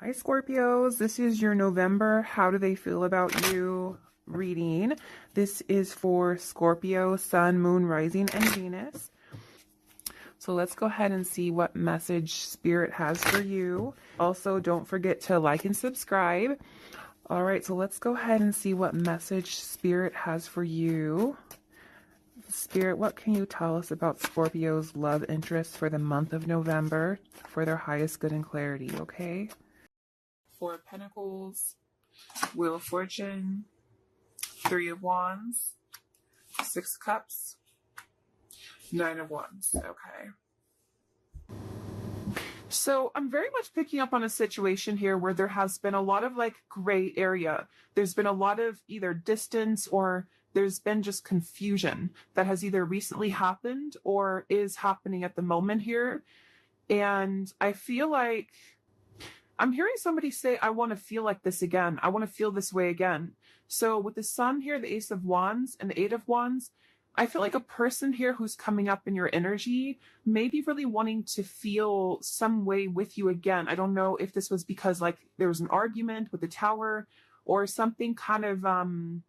Hi Scorpios, this is your November How Do They Feel About You reading. This is for Scorpio, Sun, Moon, Rising, and Venus. So let's go ahead and see what message Spirit has for you. Also, don't forget to like and subscribe. All right, so let's go ahead and see what message Spirit has for you. Spirit, what can you tell us about Scorpio's love interest for the month of November for their highest good and clarity, okay? Four of Pentacles, Wheel of Fortune, Three of Wands, Six of Cups, Nine of Wands. Okay. So I'm very much picking up on a situation here where there has been a lot of like gray area. There's been a lot of either distance or there's been just confusion that has either recently happened or is happening at the moment here. And I feel like I'm hearing somebody say, I want to feel like this again. I want to feel this way again. So with the Sun here, the Ace of Wands and the Eight of Wands, I feel like a person here who's coming up in your energy may be really wanting to feel some way with you again. I don't know if this was because like there was an argument with the Tower or something kind of, I'm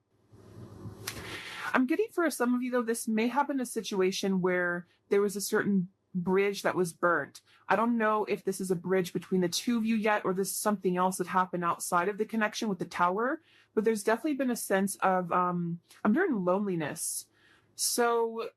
getting for some of you though, this may have been a situation where there was a certain bridge that was burnt. I don't know if this is a bridge between the two of you yet, or this is something else that happened outside of the connection with the Tower, but there's definitely been a sense of, I'm hearing loneliness. So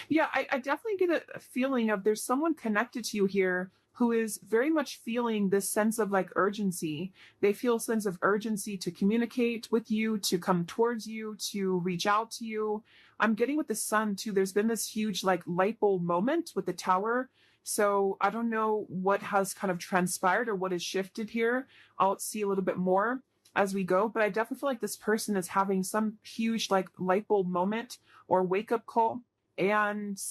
yeah, I definitely get a feeling of there's someone connected to you here who is very much feeling this sense of like urgency. They feel a sense of urgency to communicate with you, to come towards you, to reach out to you. I'm getting with the Sun too. There's been this huge like light bulb moment with the Tower. So I don't know what has kind of transpired or what has shifted here. I'll see a little bit more as we go, but I definitely feel like this person is having some huge like light bulb moment or wake up call. And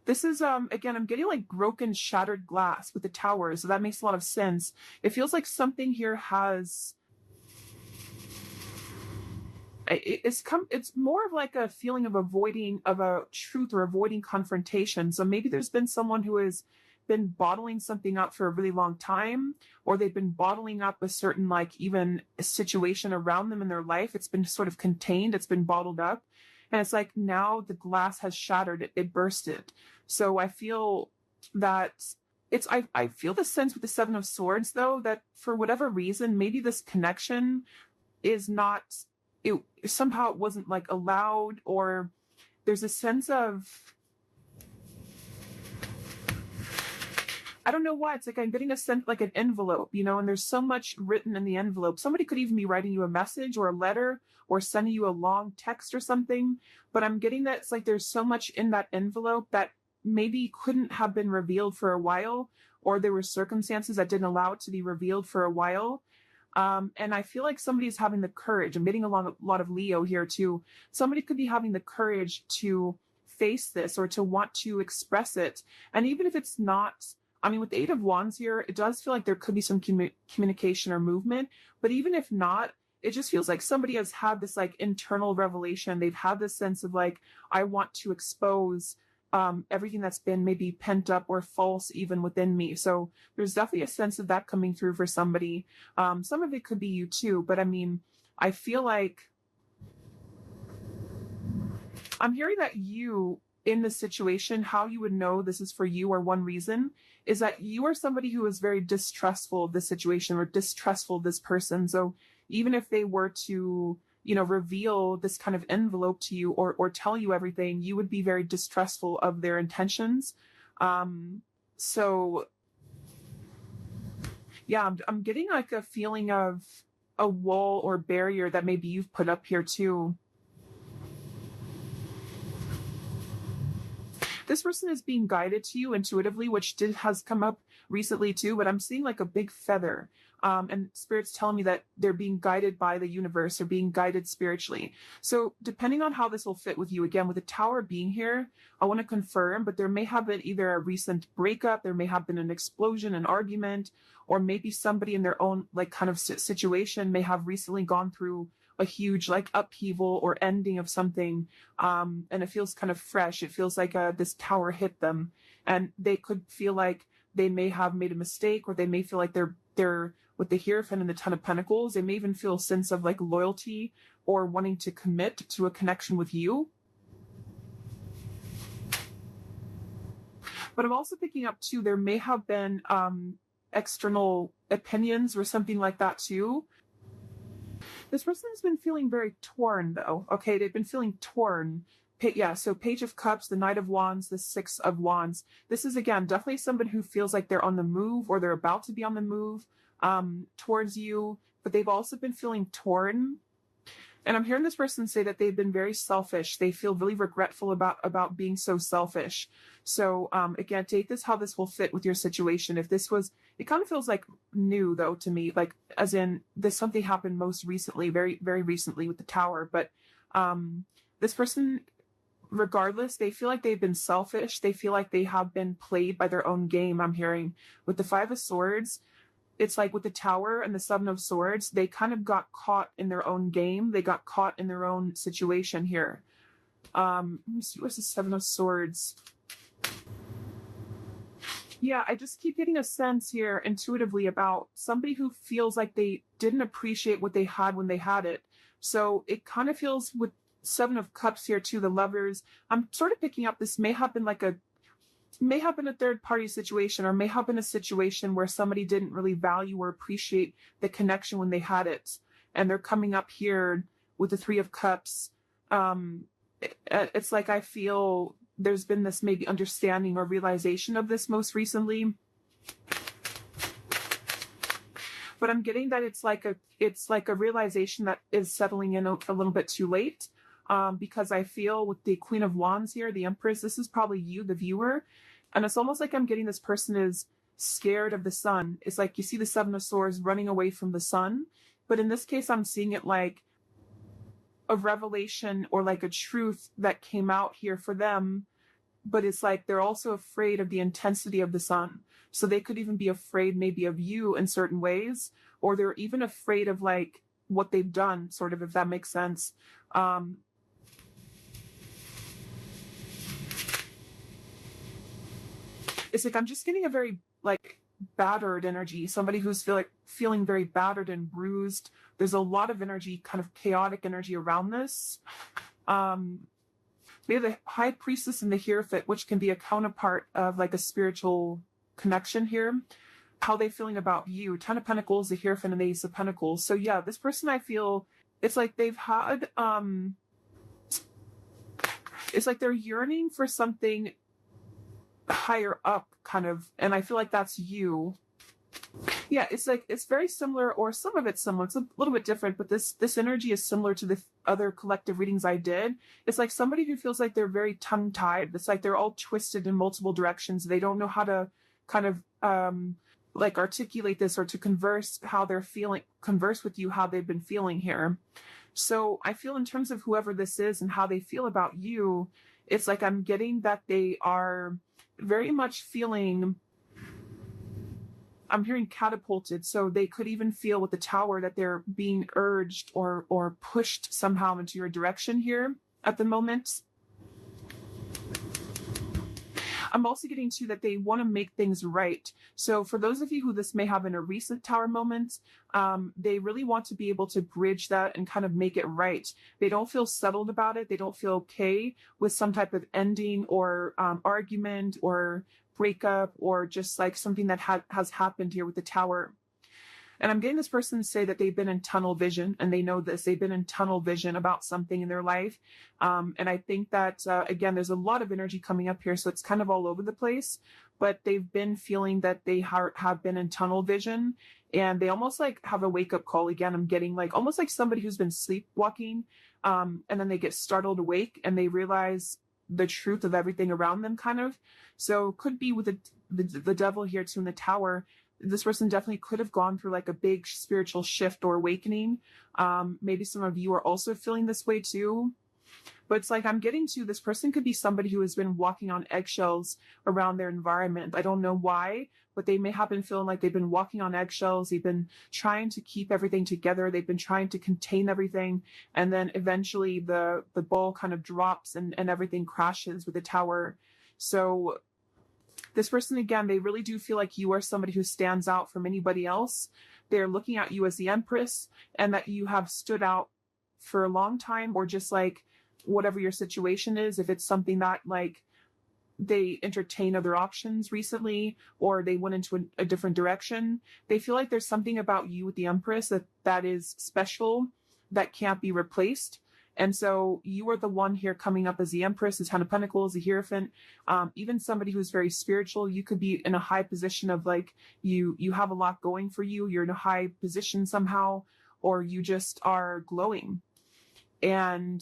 this is, again, I'm getting like broken, shattered glass with the Tower. So that makes a lot of sense. It feels like something here has, it's more of like a feeling of avoiding of a truth or avoiding confrontation. So maybe there's been someone who has been bottling something up for a really long time, or they've been bottling up a certain like even a situation around them in their life. It's been sort of contained. It's been bottled up. And it's like now the glass has shattered, it bursted. So I feel that I feel the sense with the Seven of Swords, though, that for whatever reason, maybe this connection is not, it somehow it wasn't like allowed, or there's a sense of, I don't know why. It's like I'm getting a sense like an envelope, and there's so much written in the envelope. Somebody could even be writing you a message or a letter or sending you a long text or something. But I'm getting that it's like there's so much in that envelope that maybe couldn't have been revealed for a while, or there were circumstances that didn't allow it to be revealed for a while. And I feel like somebody's having the courage. I'm getting a lot of Leo here too. Somebody could be having the courage to face this or to want to express it. And even if it's not, I mean, with the Eight of Wands here, it does feel like there could be some communication or movement. But even if not, it just feels like somebody has had this like internal revelation. They've had this sense of like, I want to expose everything that's been maybe pent up or false even within me. So there's definitely a sense of that coming through for somebody. Some of it could be you too, but I mean, I feel like I'm hearing that you in this situation, how you would know this is for you, or one reason is that you are somebody who is very distrustful of this situation or distrustful of this person. So even if they were to, reveal this kind of envelope to you or tell you everything, you would be very distrustful of their intentions. So yeah, I'm getting like a feeling of a wall or barrier that maybe you've put up here too. This person is being guided to you intuitively, which has come up recently too, but I'm seeing like a big feather. And Spirit's telling me that they're being guided by the universe or being guided spiritually. So depending on how this will fit with you, again, with the Tower being here, I want to confirm, but there may have been either a recent breakup, there may have been an explosion, an argument, or maybe somebody in their own like kind of situation may have recently gone through a huge like upheaval or ending of something. And it feels kind of fresh. It feels like this tower hit them, and they could feel like they may have made a mistake, or they may feel like they're with the Hierophant and the Ten of Pentacles. They may even feel a sense of like loyalty or wanting to commit to a connection with you. But I'm also picking up too, there may have been external opinions or something like that too. This person has been feeling very torn though. Okay, they've been feeling torn. Yeah, so Page of Cups, the Knight of Wands, the Six of Wands. This is, again, definitely somebody who feels like they're on the move, or they're about to be on the move towards you, but they've also been feeling torn. And I'm hearing this person say that they've been very selfish. They feel really regretful about being so selfish. So again, take this how this will fit with your situation. If this was, it kind of feels like new though to me, like as in this something happened most recently, very, very recently with the Tower. But this person, regardless, they feel like they've been selfish. They feel like they have been played by their own game. I'm hearing with the Five of Swords, it's like with the Tower and the Seven of Swords, they kind of got caught in their own game. They got caught in their own situation here. Let me see, what's the Seven of Swords? Yeah, I just keep getting a sense here intuitively about somebody who feels like they didn't appreciate what they had when they had it. So it kind of feels with Seven of Cups here too, the Lovers. I'm sort of picking up this may have been a third party situation, or may have been a situation where somebody didn't really value or appreciate the connection when they had it. And they're coming up here with the Three of Cups. It's like I feel there's been this maybe understanding or realization of this most recently. But I'm getting that it's like a realization that is settling in a little bit too late. Because I feel with the Queen of Wands here, the Empress, this is probably you, the viewer. And it's almost like I'm getting this person is scared of the sun. It's like you see the Seven of Swords running away from the sun. But in this case, I'm seeing it like a revelation or like a truth that came out here for them. But it's like they're also afraid of the intensity of the sun. So they could even be afraid maybe of you in certain ways. Or they're even afraid of like what they've done, sort of, if that makes sense. It's like I'm just getting a very like battered energy, somebody who's feeling very battered and bruised. There's a lot of energy, kind of chaotic energy around this. We have the High Priestess and the Hierophant, which can be a counterpart of like a spiritual connection here. How they feeling about you? Ten of Pentacles, the Hierophant, and the Ace of Pentacles. So yeah, this person, I feel it's like they've had it's like they're yearning for something higher up, kind of, and I feel like that's you. Yeah, it's like it's very similar, or some of it's similar. It's a little bit different, but this energy is similar to the other collective readings I did. It's like somebody who feels like they're very tongue-tied. It's like they're all twisted in multiple directions. They don't know how to kind of like articulate this, or to converse with you how they've been feeling here. So I feel in terms of whoever this is and how they feel about you, it's like I'm getting that they are very much feeling, I'm hearing catapulted. So they could even feel with the Tower that they're being urged or pushed somehow into your direction here at the moment. I'm also getting to that they want to make things right. So for those of you who this may have in a recent Tower moment, they really want to be able to bridge that and kind of make it right. They don't feel settled about it. They don't feel okay with some type of ending or argument or breakup, or just like something that has happened here with the Tower. And I'm getting this person to say that they've been in tunnel vision, and they know this. They've been in tunnel vision about something in their life. And I think that, again, there's a lot of energy coming up here, so it's kind of all over the place. But they've been feeling that they have been in tunnel vision, and they almost like have a wake-up call. Again, I'm getting like almost like somebody who's been sleepwalking, and then they get startled awake, and they realize the truth of everything around them, kind of. So could be with the devil here too in the Tower. This person definitely could have gone through like a big spiritual shift or awakening. Maybe some of you are also feeling this way too. But it's like I'm getting to this person could be somebody who has been walking on eggshells around their environment. I don't know why, but they may have been feeling like they've been walking on eggshells. They've been trying to keep everything together. They've been trying to contain everything. And then eventually the ball kind of drops and everything crashes with the tower. So this person, again, they really do feel like you are somebody who stands out from anybody else. They're looking at you as the Empress, and that you have stood out for a long time, or just like whatever your situation is, if it's something that like they entertain other options recently, or they went into a different direction, they feel like there's something about you with the Empress that is special, that can't be replaced. And so you are the one here coming up as the Empress, the Ten of Pentacles, the Hierophant, even somebody who's very spiritual. You could be in a high position of like, you have a lot going for you. You're in a high position somehow, or you just are glowing. And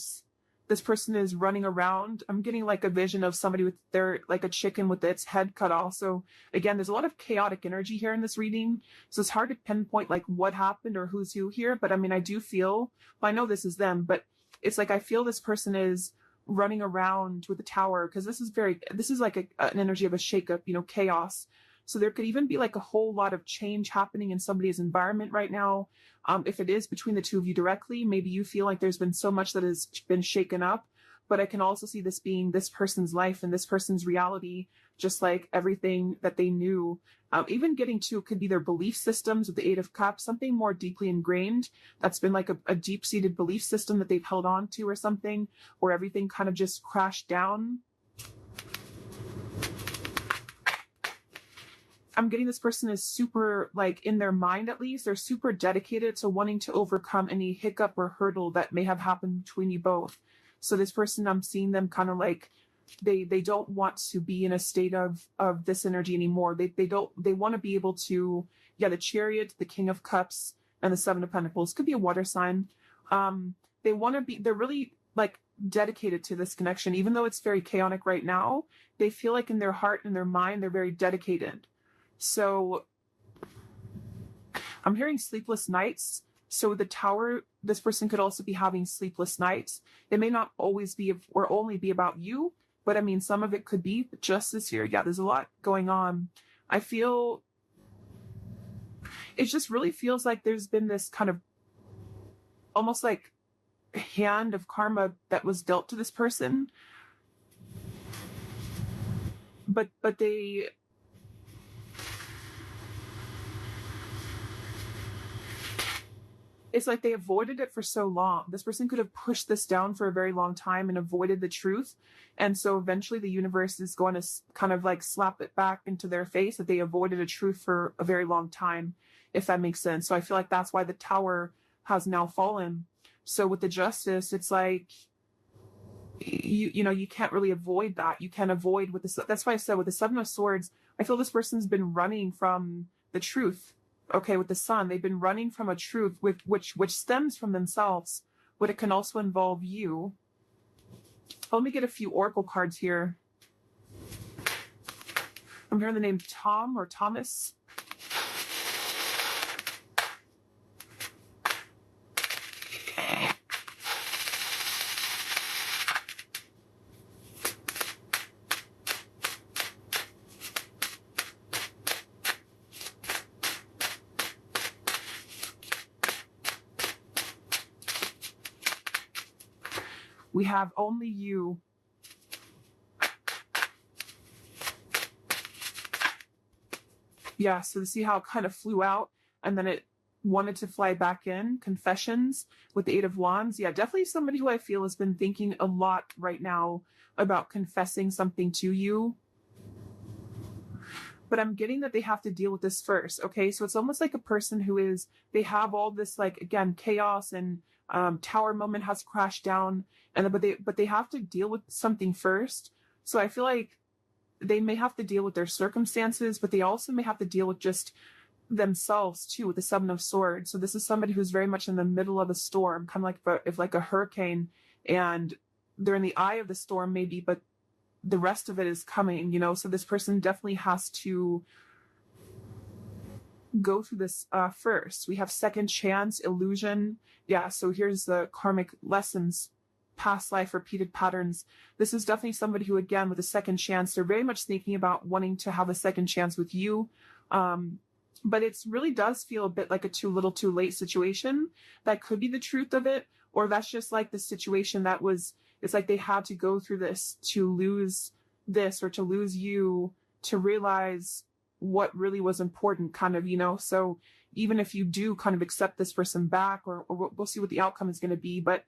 this person is running around. I'm getting like a vision of somebody with their, like a chicken with its head cut off. So again, there's a lot of chaotic energy here in this reading. So it's hard to pinpoint like what happened or who's who here. But I mean, I do feel, well, I know this is them, but it's like I feel this person is running around with the tower, because this is like an energy of a shakeup, chaos. So there could even be like a whole lot of change happening in somebody's environment right now. If it is between the two of you directly, maybe you feel like there's been so much that has been shaken up. But I can also see this being this person's life and this person's reality, just like everything that they knew. Even getting to could be their belief systems with the Eight of Cups, something more deeply ingrained that's been like a deep-seated belief system that they've held on to, or something, where everything kind of just crashed down. I'm getting this person is super, like in their mind at least, they're super dedicated to wanting to overcome any hiccup or hurdle that may have happened between you both. So this person, I'm seeing them kind of like, they don't want to be in a state of this energy anymore. They want to be able to, the Chariot, the King of Cups, and the Seven of Pentacles could be a water sign. They're really like dedicated to this connection, even though it's very chaotic right now. They feel like in their heart and their mind, they're very dedicated. So I'm hearing sleepless nights. So the tower, this person could also be having sleepless nights. It may not always be or only be about you, but I mean, some of it could be just this year. Yeah, there's a lot going on. I feel, it just really feels like there's been this kind of almost like hand of karma that was dealt to this person. But they, it's like they avoided it for so long. This person could have pushed this down for a very long time and avoided the truth. And so eventually the universe is going to kind of like slap it back into their face that they avoided a truth for a very long time, if that makes sense. So I feel like that's why the tower has now fallen. So with the Justice, it's like, you can't really avoid that. You can't avoid with this. That's why I said with the Seven of Swords, I feel this person's been running from the truth. Okay, with the Sun, they've been running from a truth which stems from themselves, but it can also involve you. Let me get a few oracle cards here. I'm hearing the name Tom or Thomas. We have only you. Yeah, so to see how it kind of flew out and then it wanted to fly back in. Confessions with the Eight of Wands. Yeah, definitely somebody who I feel has been thinking a lot right now about confessing something to you. But I'm getting that they have to deal with this first. Okay, so it's almost like a person who is, they have all this, like, again, chaos and tower moment has crashed down, and but they have to deal with something first. So I feel like they may have to deal with their circumstances, but they also may have to deal with just themselves too, with the Seven of Swords. So this is somebody who's very much in the middle of a storm, kind of like if like a hurricane, and they're in the eye of the storm maybe, but the rest of it is coming, so this person definitely has to go through this first. We have second chance, illusion. Yeah, so here's the karmic lessons. past life repeated patterns. This is definitely somebody who, again, with a second chance, they're very much thinking about wanting to have a second chance with you. But it really does feel a bit like a too little too late situation. That could be the truth of it, or that's just like the situation that was, it's like they had to go through this to lose this or to lose you to realize what really was important, kind of, so even if you do kind of accept this person back, or we'll see what the outcome is going to be, but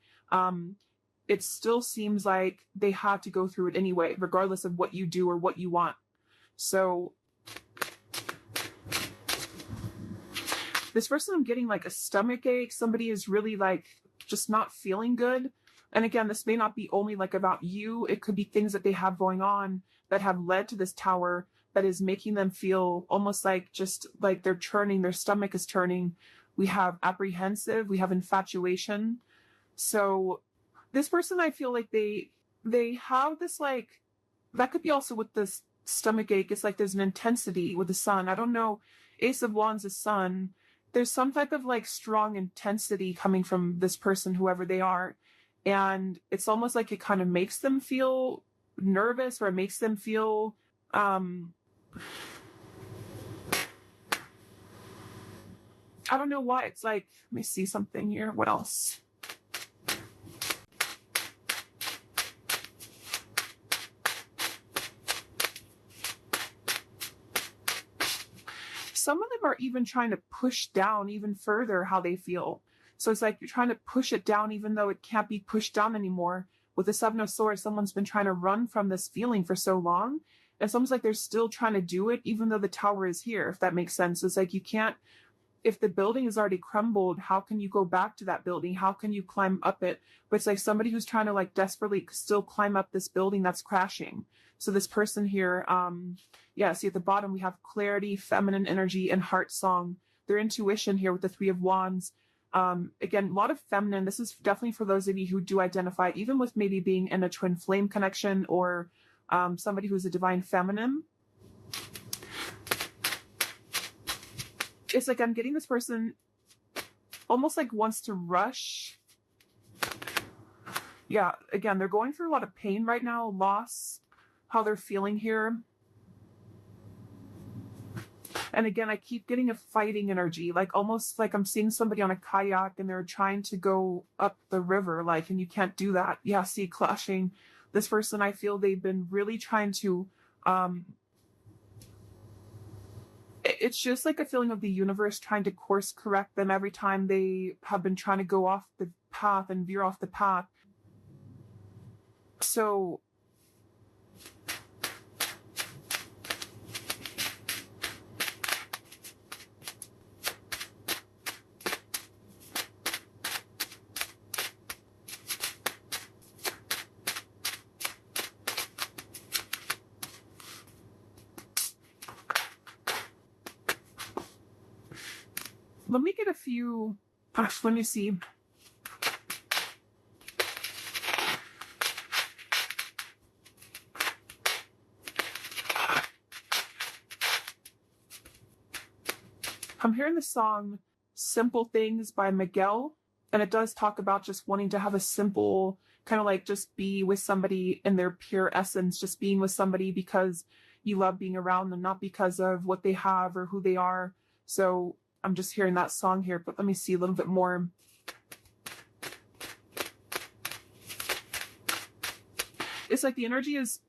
it still seems like they had to go through it anyway, regardless of what you do or what you want. So this person, I'm getting like a stomach ache. Somebody is really like just not feeling good. And again, this may not be only like about you. It could be things that they have going on that have led to this tower that is making them feel almost like just like they're churning, their stomach is turning. We have apprehensive, we have infatuation. So this person, I feel like they have this like, that could be also with this stomach ache. It's like there's an intensity with the sun. I don't know. Ace of Wands is sun. There's some type of like strong intensity coming from this person, whoever they are. And it's almost like it kind of makes them feel nervous, or it makes them feel, I don't know why. It's like, let me see something here. What else? Some of them are even trying to push down even further how they feel. So it's like you're trying to push it down even though it can't be pushed down anymore. With the Seven of Swords, someone's been trying to run from this feeling for so long. It's almost like they're still trying to do it even though the tower is here, if that makes sense. It's like you can't, if the building is already crumbled, how can you go back to that building? How can you climb up it? But it's like somebody who's trying to like desperately still climb up this building that's crashing. So this person here, see at the bottom we have clarity, feminine energy, and heart song. Their intuition here with the Three of Wands. Again, a lot of feminine. This is definitely for those of you who do identify, even with maybe being in a twin flame connection, or somebody who's a divine feminine. It's like I'm getting this person almost like wants to rush. Yeah, again, they're going through a lot of pain right now, loss, how they're feeling here. And again, I keep getting a fighting energy, like almost like I'm seeing somebody on a kayak and they're trying to go up the river, like, and you can't do that. Yeah, see, clashing. This person, I feel they've been really trying to, it's just like a feeling of the universe trying to course correct them every time they have been trying to go off the path and veer off the path. So let me get a few, let me see. I'm hearing the song Simple Things by Miguel, and it does talk about just wanting to have a simple, kind of like just be with somebody in their pure essence, just being with somebody because you love being around them, not because of what they have or who they are. So I'm just hearing that song here, but let me see a little bit more. It's like the energy is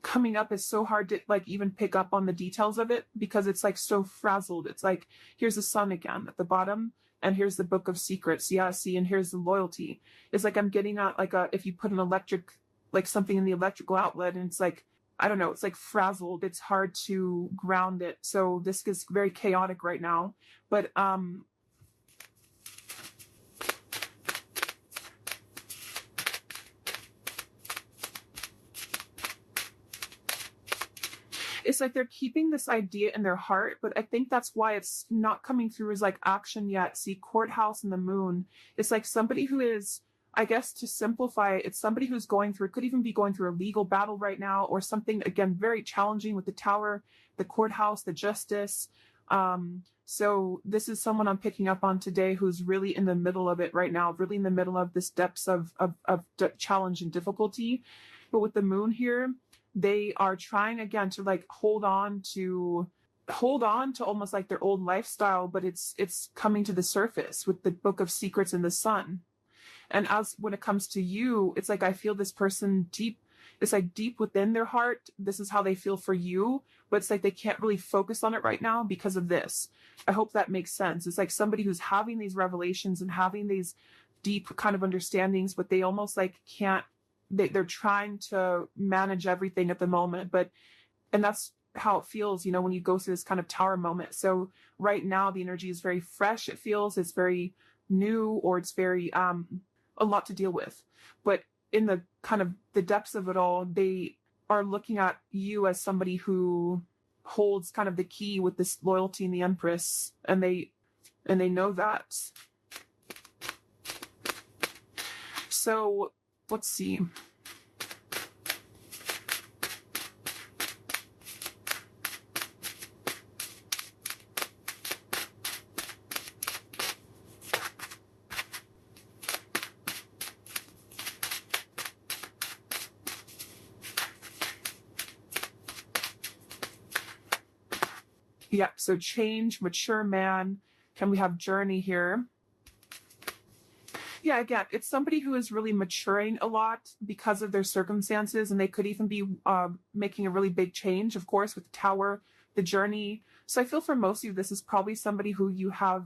coming up. Is so hard to like even pick up on the details of it because it's like so frazzled. It's like, here's the sun again at the bottom, and here's the Book of Secrets. Yeah, see, and here's the loyalty. It's like I'm getting at like if you put an electric, like something in the electrical outlet, and it's like, I don't know, it's like frazzled. It's hard to ground it. So this is very chaotic right now. But it's like they're keeping this idea in their heart, but I think that's why it's not coming through as like action yet. See, Courthouse and the Moon. It's like somebody who is, I guess to simplify it, it's somebody who's going through, could even be going through a legal battle right now, or something, again, very challenging with the Tower, the Courthouse, the Justice. So this is someone I'm picking up on today who's really in the middle of it right now, really in the middle of this depths of challenge and difficulty. But with the moon here, they are trying again to like hold on to almost like their old lifestyle, but it's coming to the surface with the Book of Secrets and the Sun. And as when it comes to you, it's like I feel this person deep. It's like deep within their heart, this is how they feel for you, but it's like they can't really focus on it right now because of this. I hope that makes sense. It's like somebody who's having these revelations and having these deep kind of understandings, but they almost like can't, they're trying to manage everything at the moment. And that's how it feels, when you go through this kind of tower moment. So right now the energy is very fresh. It feels it's very new, or it's very, a lot to deal with. But in the kind of the depths of it all, they are looking at you as somebody who holds kind of the key with this loyalty in the Empress, and they know that. So let's see. Yeah, so change, mature man. Can we have journey here? Yeah, again, it's somebody who is really maturing a lot because of their circumstances, and they could even be making a really big change, of course, with the tower, the journey. So I feel for most of you, this is probably somebody who you have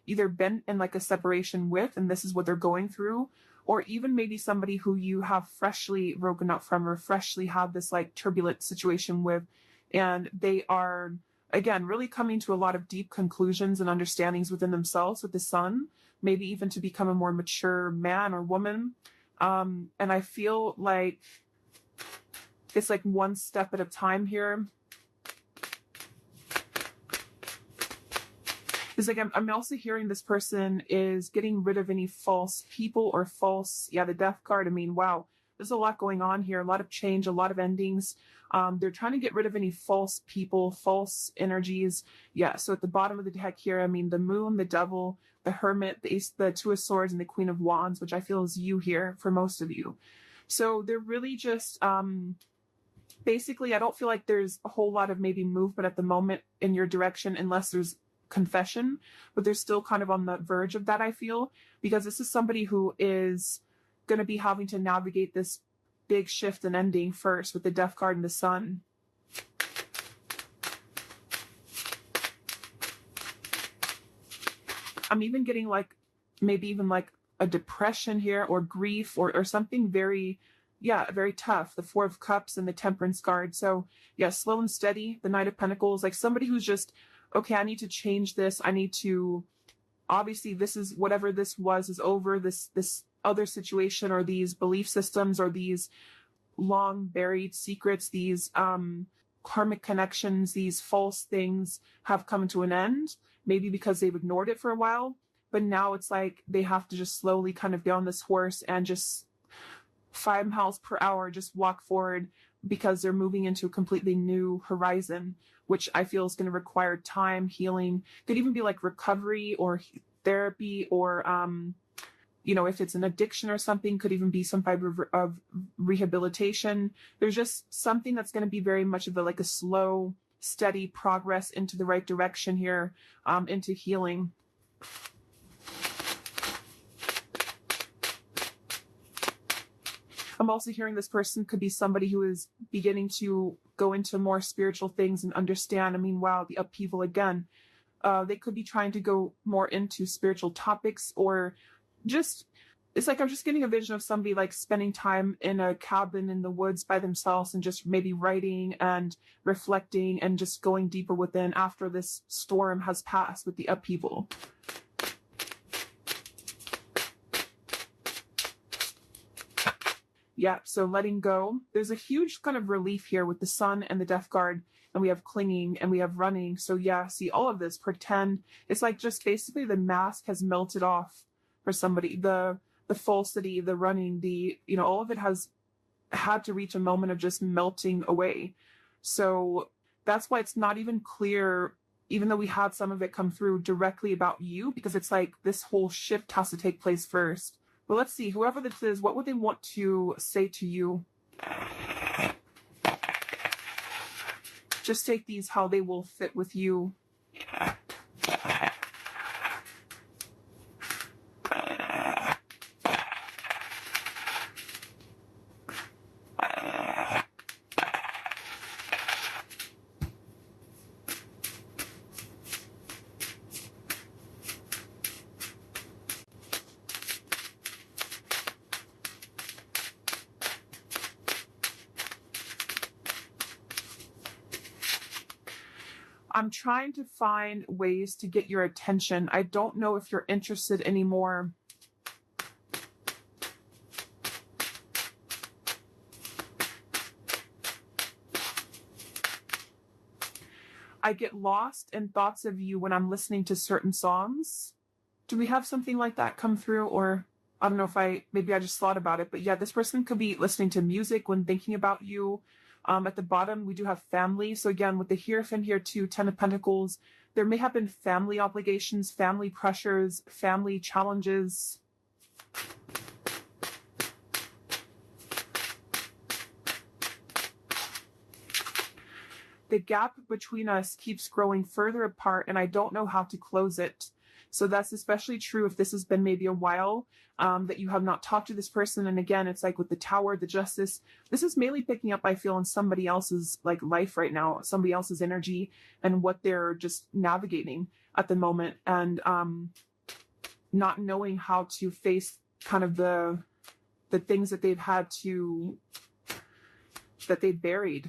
either been in like a separation with, and this is what they're going through, or even maybe somebody who you have freshly broken up from, or freshly had this like turbulent situation with, and they are, again, really coming to a lot of deep conclusions and understandings within themselves with the Sun, maybe even to become a more mature man or woman. And I feel like it's like one step at a time here. It's like I'm also hearing this person is getting rid of any false people or false, the Death card. I mean, wow, there's a lot going on here, a lot of change, a lot of endings. They're trying to get rid of any false people, false energies. Yeah, so at the bottom of the deck here, I mean, the Moon, the Devil, the Hermit, the Ace, the Two of Swords, and the Queen of Wands, which I feel is you here for most of you. So they're really just, basically, I don't feel like there's a whole lot of maybe movement at the moment in your direction unless there's confession, but they're still kind of on the verge of that, I feel, because this is somebody who is going to be having to navigate this big shift and ending first with the Death card and the Sun. I'm even getting like maybe even like a depression here, or grief, or something very, very tough. The Four of Cups and the Temperance card. So yeah, slow and steady. The Knight of Pentacles, like somebody who's just, okay, I need to change this. I need to, obviously this is, whatever this was is over. This other situation, or these belief systems, or these long buried secrets, these karmic connections, these false things have come to an end, maybe because they've ignored it for a while, but now it's like they have to just slowly kind of get on this horse and just 5 miles per hour just walk forward, because they're moving into a completely new horizon, which I feel is going to require time, healing. Could even be like recovery or therapy, or if it's an addiction or something, could even be some type of rehabilitation. There's just something that's going to be very much of a slow, steady progress into the right direction here, into healing. I'm also hearing this person could be somebody who is beginning to go into more spiritual things and understand. I mean, wow, the upheaval again. They could be trying to go more into spiritual topics, or just, it's like I'm just getting a vision of somebody like spending time in a cabin in the woods by themselves and just maybe writing and reflecting and just going deeper within after this storm has passed with the upheaval. Yeah, so letting go. There's a huge kind of relief here with the Sun and the Death card, and we have clinging and we have running. So yeah, see all of this, pretend. It's like just basically the mask has melted off for somebody. The falsity, the running, all of it has had to reach a moment of just melting away. So that's why it's not even clear even though we had some of it come through directly about you, because it's like this whole shift has to take place first. But let's see, whoever this is, what would they want to say to you? Just take these how they will fit with you. I'm trying to find ways to get your attention. I don't know if you're interested anymore. I get lost in thoughts of you when I'm listening to certain songs. Do we have something like that come through? Or I don't know if maybe I just thought about it, but yeah, this person could be listening to music when thinking about you. At the bottom, we do have family. So again, with the Hierophant here too, 10 of Pentacles, there may have been family obligations, family pressures, family challenges. The gap between us keeps growing further apart, and I don't know how to close it. So that's especially true if this has been maybe a while that you have not talked to this person. And again, it's like with the Tower, the Justice, this is mainly picking up, I feel, in somebody else's like life right now, somebody else's energy and what they're just navigating at the moment, and not knowing how to face kind of the things that they've had to, that they've buried.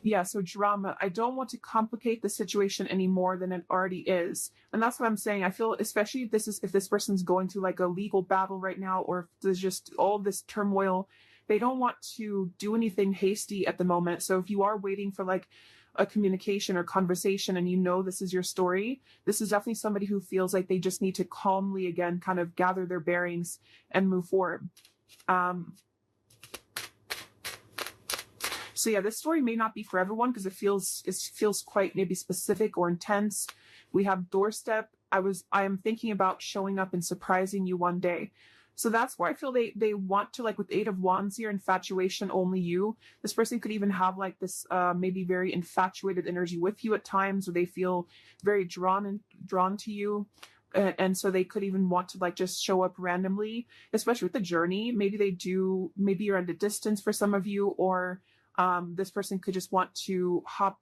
Yeah, so drama. I don't want to complicate the situation any more than it already is. And that's what I'm saying. I feel, especially if this person's going through like a legal battle right now, or if there's just all this turmoil, they don't want to do anything hasty at the moment. So if you are waiting for like a communication or conversation and you know this is your story, this is definitely somebody who feels like they just need to calmly again kind of gather their bearings and move forward. So yeah, this story may not be for everyone because it feels quite maybe specific or intense. We have doorstep. I am thinking about showing up and surprising you one day. So that's where I feel they want to, like with 8 of Wands here, infatuation, only you. This person could even have like this maybe very infatuated energy with you at times, or they feel very drawn to you. And so they could even want to like just show up randomly, especially with the journey. Maybe you're at a distance for some of you, or this person could just want to hop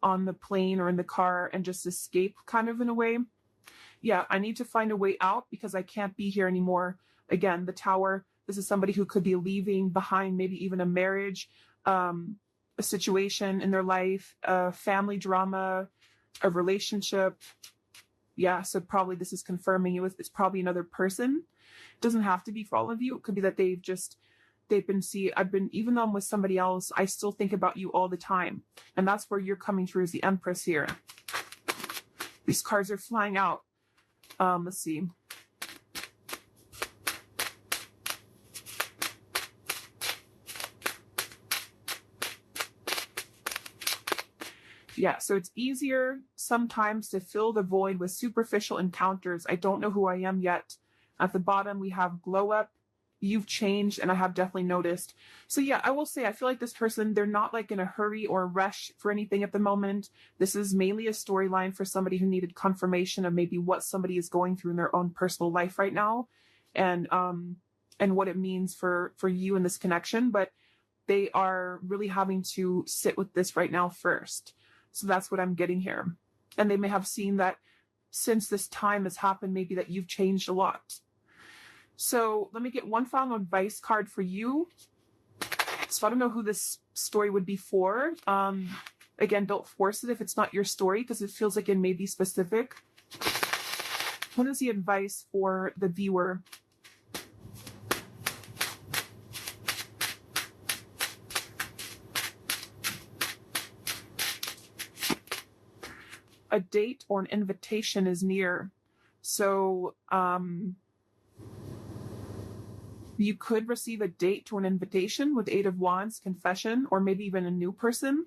on the plane or in the car and just escape kind of in a way. Yeah, I need to find a way out because I can't be here anymore. Again, the Tower, this is somebody who could be leaving behind maybe even a marriage, a situation in their life, a family drama, a relationship. Yeah, so probably this is confirming it's probably another person. It doesn't have to be for all of you. It could be that even though I'm with somebody else, I still think about you all the time. And that's where you're coming through as the Empress here. These cards are flying out. Let's see. Yeah, so it's easier sometimes to fill the void with superficial encounters. I don't know who I am yet. At the bottom, we have glow up. You've changed, and I have definitely noticed. So yeah, I will say, I feel like this person, they're not like in a hurry or a rush for anything at the moment. This is mainly a storyline for somebody who needed confirmation of maybe what somebody is going through in their own personal life right now, and what it means for you in this connection. But they are really having to sit with this right now first. So that's what I'm getting here. And they may have seen that since this time has happened, maybe that you've changed a lot. So let me get one final advice card for you. So I don't know who this story would be for. Again, don't force it if it's not your story, because it feels like it may be specific. What is the advice for the viewer? A date or an invitation is near. So, You could receive a date or an invitation with Eight of Wands, confession, or maybe even a new person.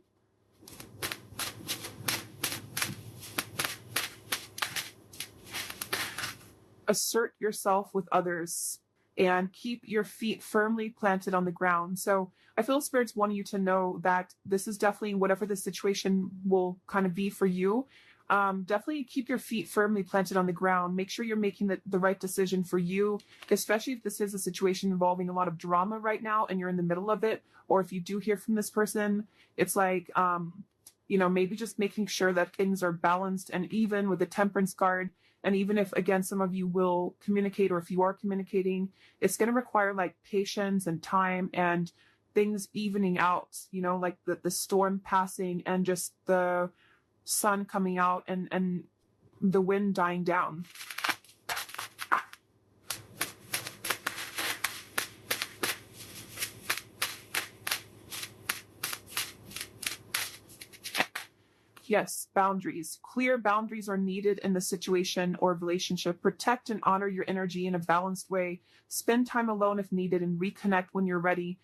Assert yourself with others and keep your feet firmly planted on the ground. So I feel spirits want you to know that this is definitely whatever the situation will kind of be for you. Definitely keep your feet firmly planted on the ground. Make sure you're making the right decision for you, especially if this is a situation involving a lot of drama right now and you're in the middle of it. Or if you do hear from this person, it's like, maybe just making sure that things are balanced and even with the Temperance card. And even if, again, some of you will communicate, or if you are communicating, it's going to require like patience and time and things evening out, like the storm passing and just the sun coming out and the wind dying down. Yes, boundaries. Clear boundaries are needed in the situation or relationship. Protect and honor your energy in a balanced way. Spend time alone if needed and reconnect when you're ready.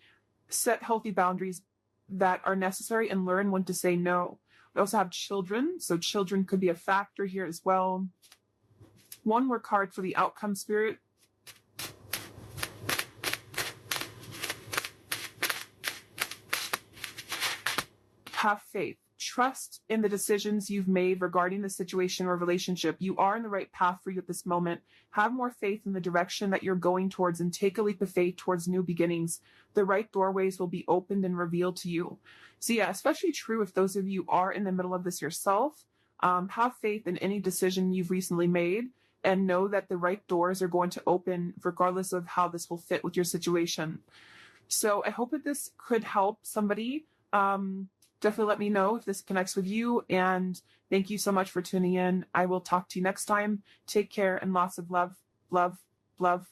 Set healthy boundaries that are necessary and learn when to say no. We also have children, so children could be a factor here as well. One more card for the outcome spirit. Have faith. Trust in the decisions you've made regarding the situation or relationship. You are in the right path for you at this moment. Have more faith in the direction that you're going towards and take a leap of faith towards new beginnings. The right doorways will be opened and revealed to you. So yeah, especially true if those of you are in the middle of this yourself. Have faith in any decision you've recently made and know that the right doors are going to open regardless of how this will fit with your situation. So I hope that this could help somebody. Definitely let me know if this connects with you. And thank you so much for tuning in. I will talk to you next time. Take care and lots of love, love, love.